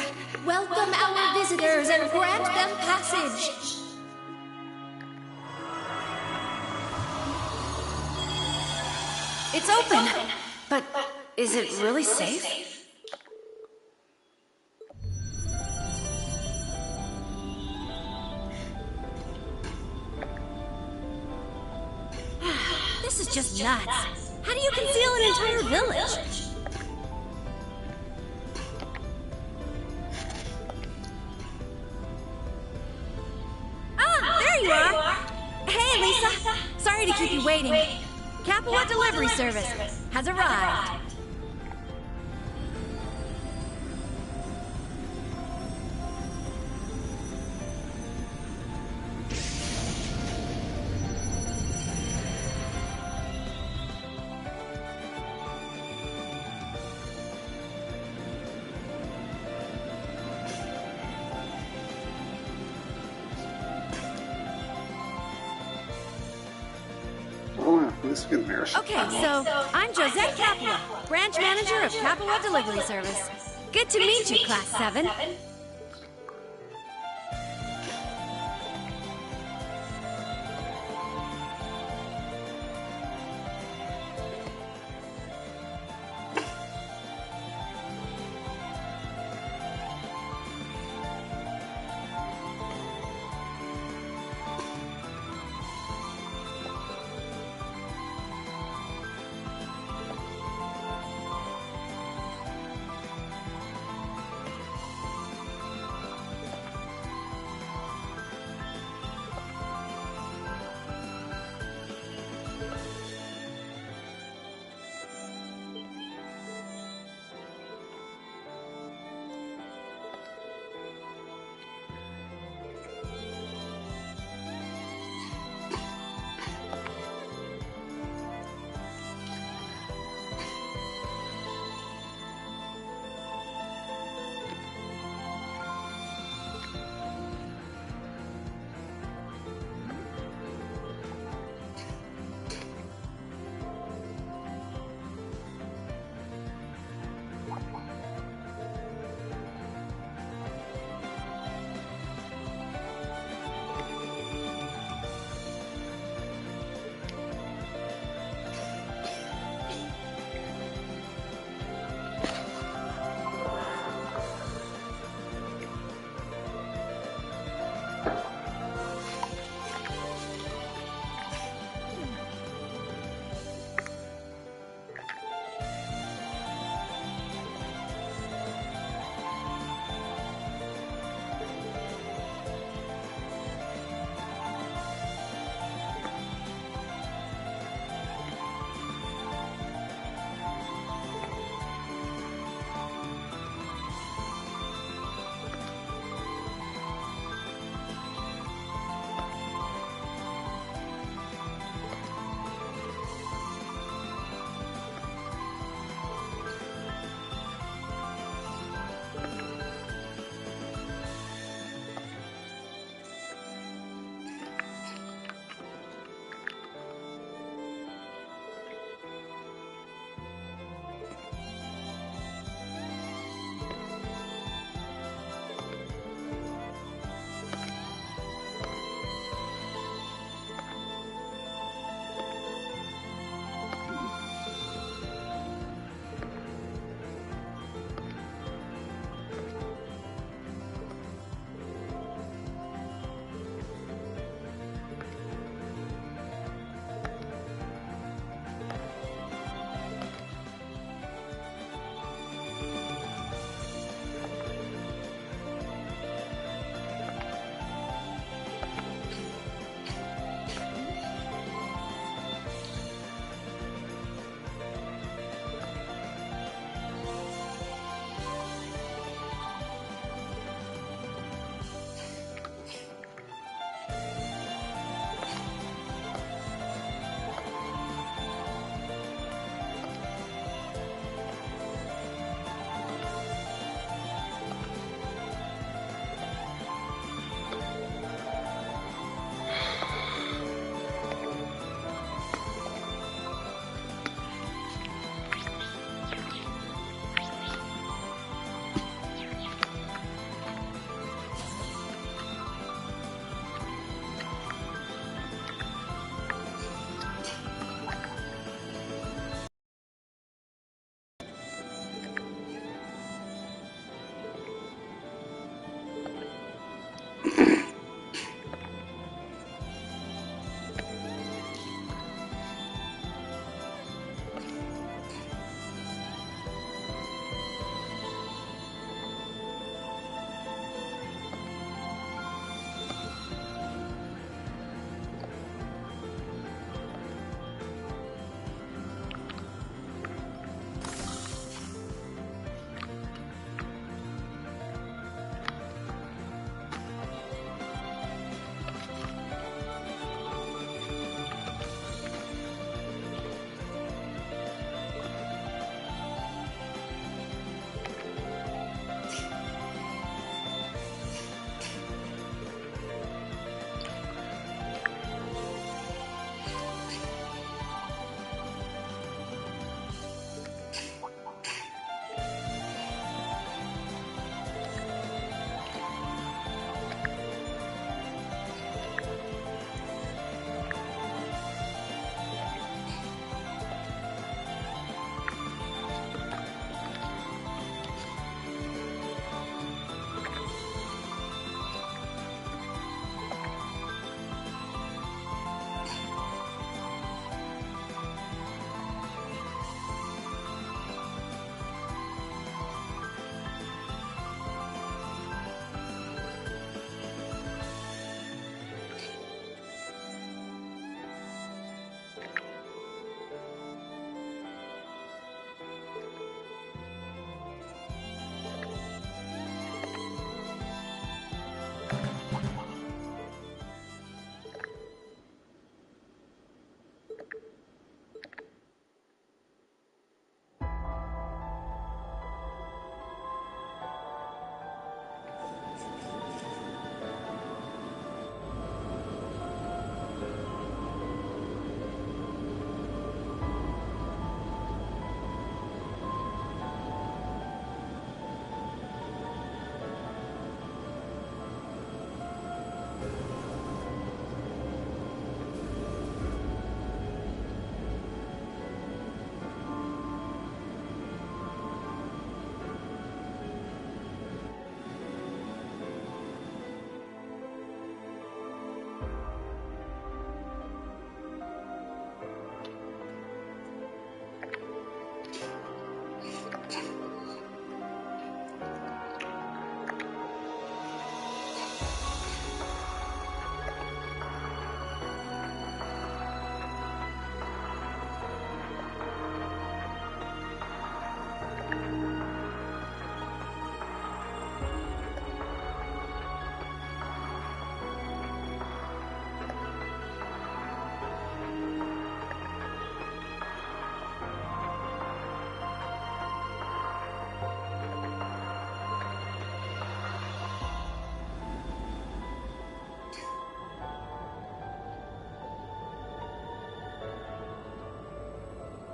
welcome our visitors and grant them passage. It's open, but is it really safe? This is just nuts. How do you conceal an entire village? There you are! Hey, Lisa! Sorry to keep you waiting. Capua Delivery Service has arrived. This good marriage. Okay, so I'm Josette Capua, branch manager of Capua Delivery Service. Good to meet you, Class 7.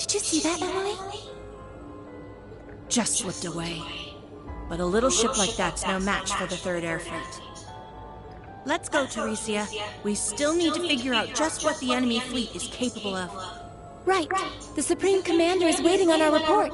Did you see that, Emily? Just slipped away. But a little ship like that's no match for the Third Air Fleet. Let's go, Teresia. We still need to figure out just what the enemy fleet is capable of. Right. The Supreme Commander is waiting on our report.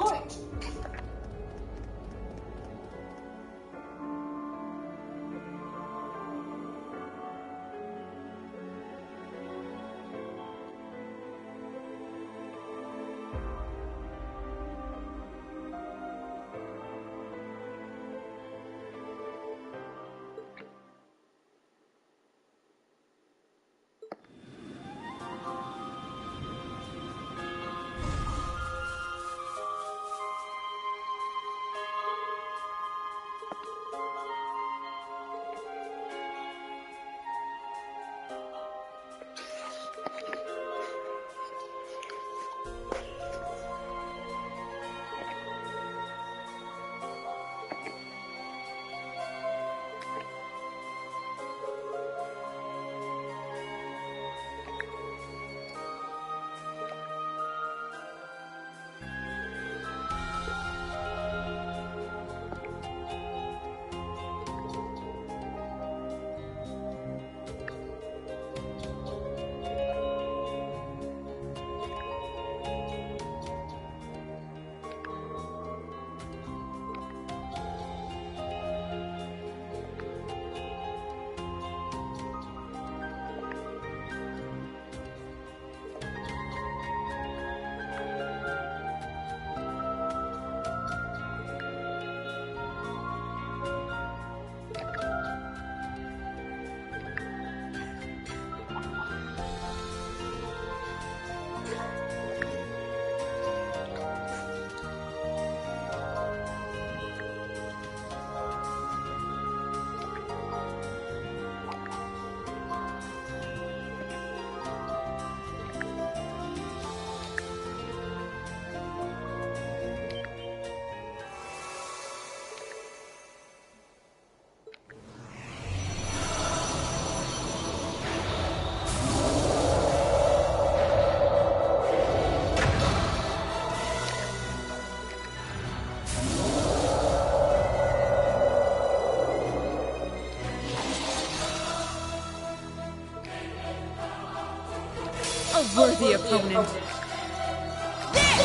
Worthy opponent.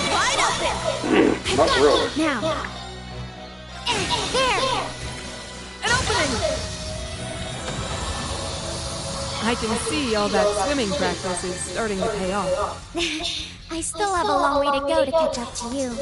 Wide open! Not really. Now. There! An opening! I can see all that swimming practice is starting to pay off. I still have a long way to go to catch up to you.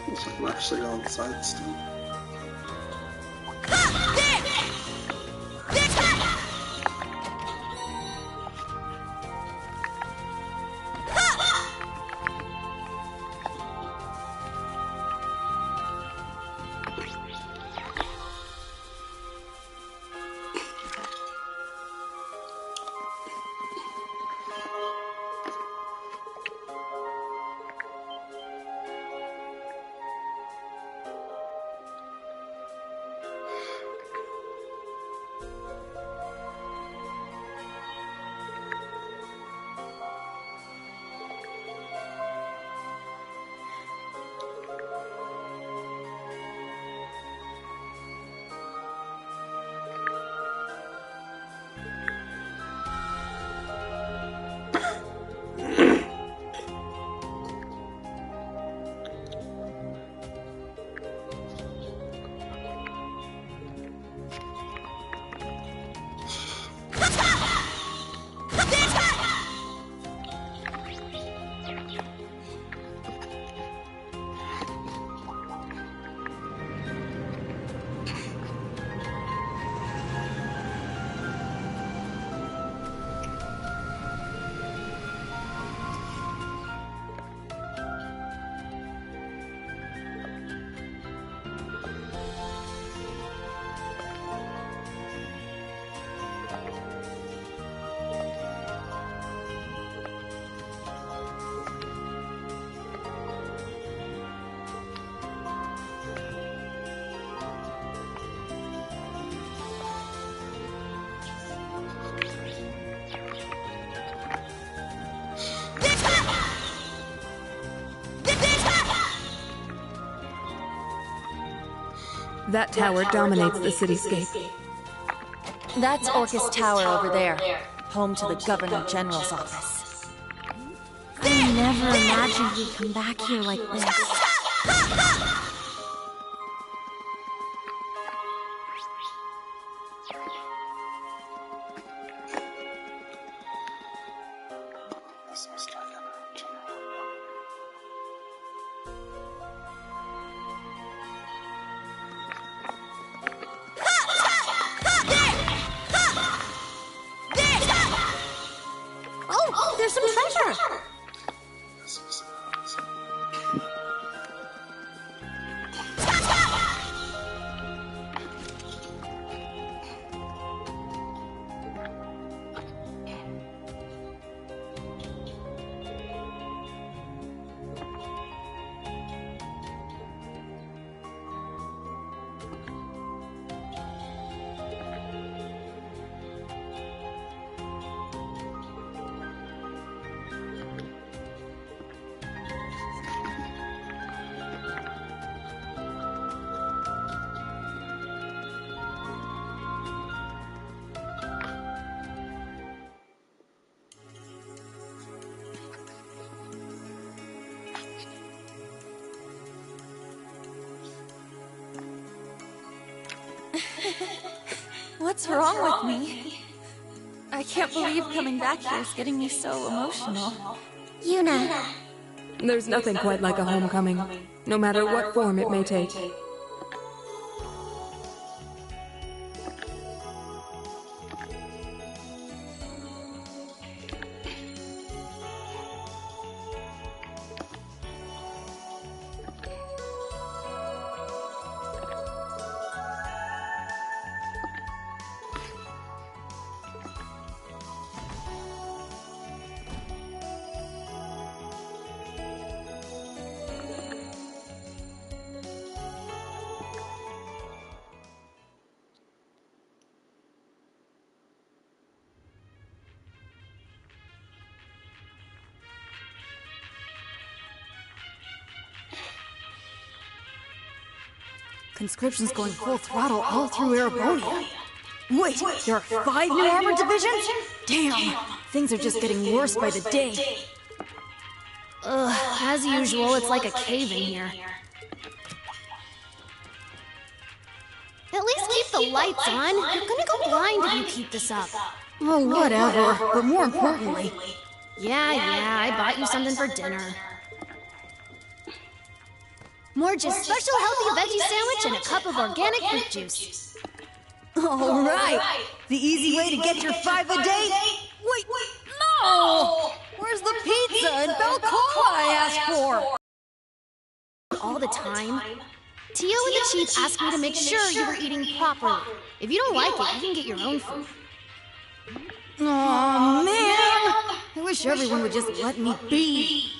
Looks like I'm actually on side still. That tower dominates the cityscape. That's Orcus Tower over there, home to the Governor General's office. I never imagined we'd come back here like this. Oh, there's some treasure! What's wrong with me? I can't believe coming back here is getting me so emotional. Yuna. There's nothing quite like a homecoming, no matter what form it may take. Conscription's going full throttle all through Erebonia. Wait, there are 5 new armored divisions? Damn, things are just getting worse by the day. Ugh, as usual, it's like a cave in here. At least keep the lights on. You're gonna go blind if you keep this up. Oh, whatever, but more importantly... Yeah, I bought you something for dinner. More just special healthy veggie sandwich and a cup of organic fruit juice. All right, the easy way to get your 5 a day? Wait, no! Where's the pizza and Belcola I asked for? All the time. Tio and the Chief asked me to make sure you were eating properly. If you don't like it, you can get your own food. Aw, man! I wish everyone would just let me be.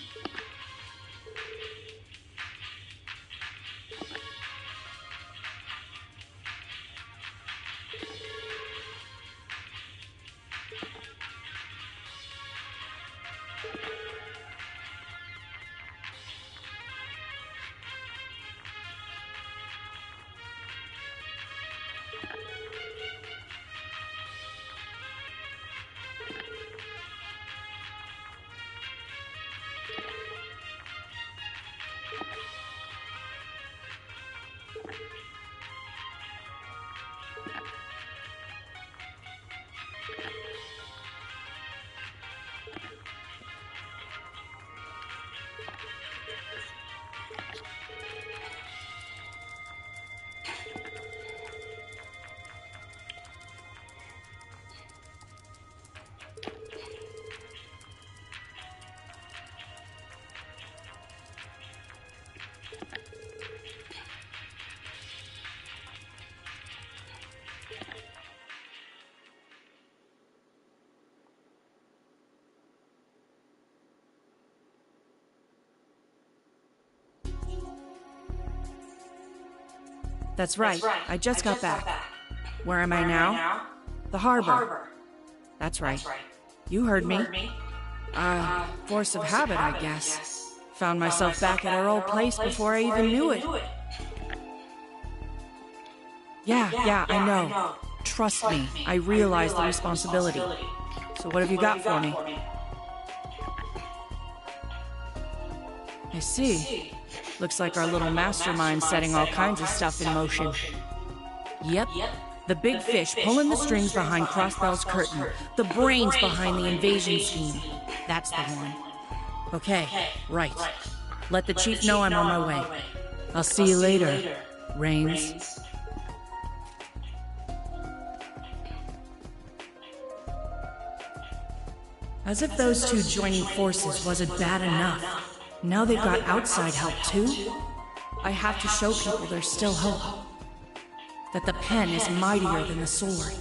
That's right. I just got back. Where am I now? The harbor. That's right. You heard me. Force of habit, I guess. Found myself back at our old place before I even knew it. Yeah, I know. Trust me, I realize the responsibility. So what have you got for me? I see. Looks like our little mastermind's setting all kinds of stuff in motion. Yep. The big fish pulling the strings behind Crossbell's curtain. The brains behind the invasion scheme. That's the one. Okay, right. Let the chief know I'm on my way. I'll see you later, Raines. As if those two joining forces wasn't bad enough. Now they've got outside help too? I have to show people there's still hope. That the pen is mightier than the sword.